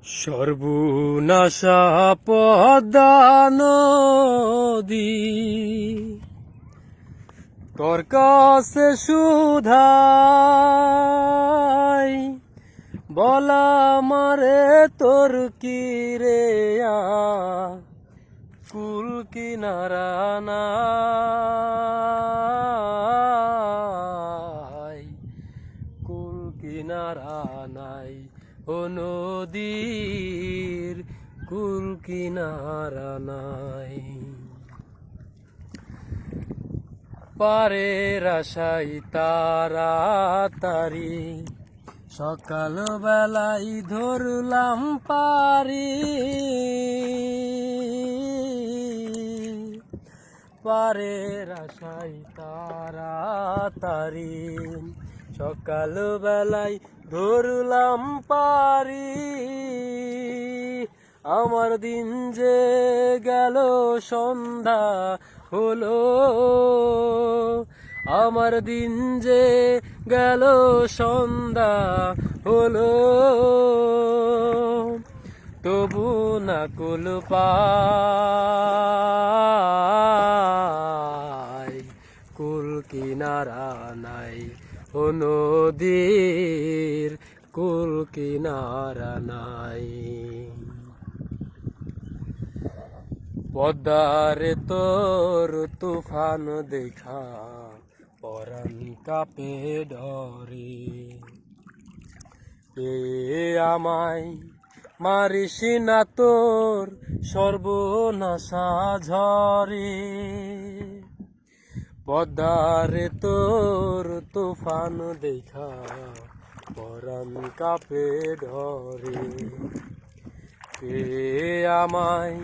সর্বনাশা পদ্মা নদী তোর কাছে সুধাই বলা মারে তোর কি রে কুল কিনারা নাই কুল কিনারা নাই ও নদীর কুল কিনারা নাই পারের আশাই তাড়াতাড়ি সকাল বেলায় ধরলাম পারি পারের আশাই তাড়াতাড়ি সকাল বেলায় ধরলাম পারি আমার দিন যে গেল সন্ধ্যা হলো আমার দিন যে গেল সন্ধ্যা হলো তবু না কুল পাই কুল কিনারা নাই ও নদীর কুল কিনারা নাই পদ্মারে তোর তুফান দেখা পরাণ কাঁপে ডরে এ আমায় মারিস না তোর সর্বনাশা ঝরে পদ্মারে তোর তুফান দেখা পরাণ কাঁপে ডরে এ আমায়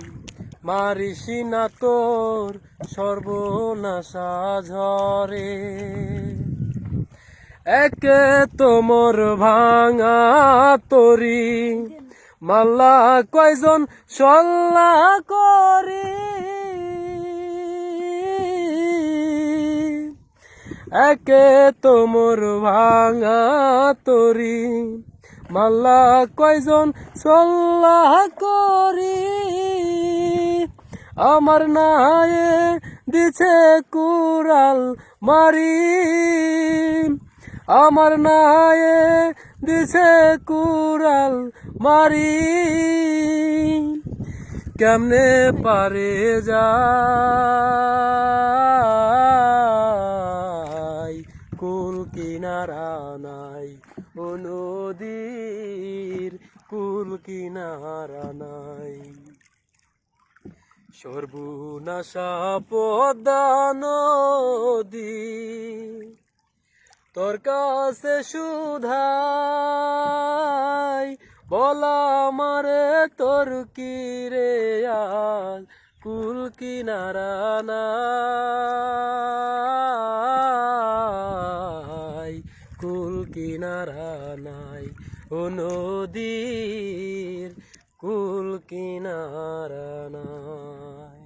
মারিস না তোর সর্বনাশা ঝরে একে তোমর ভাঙা তরি মাল্লা কয়জন সল্লা করে একে তোমর ভাঙা তরি মাল্লা কয়জন সল্লা করি আমার নায়ে দিছে কুড়াল মারি আমার নায়ে দিছে কুড়াল মারি কেমনে পারে যাই কুল কিনারা নাই ও নদীর কুল কিনারা নাই সর্বনাশা পদ্মা নদী তোর কাছে সুধাই বলা মারে তোর কি রে কুল কিনারা নাই কুল কিনারা নাই ও নদীর কুল কিনারা নাই।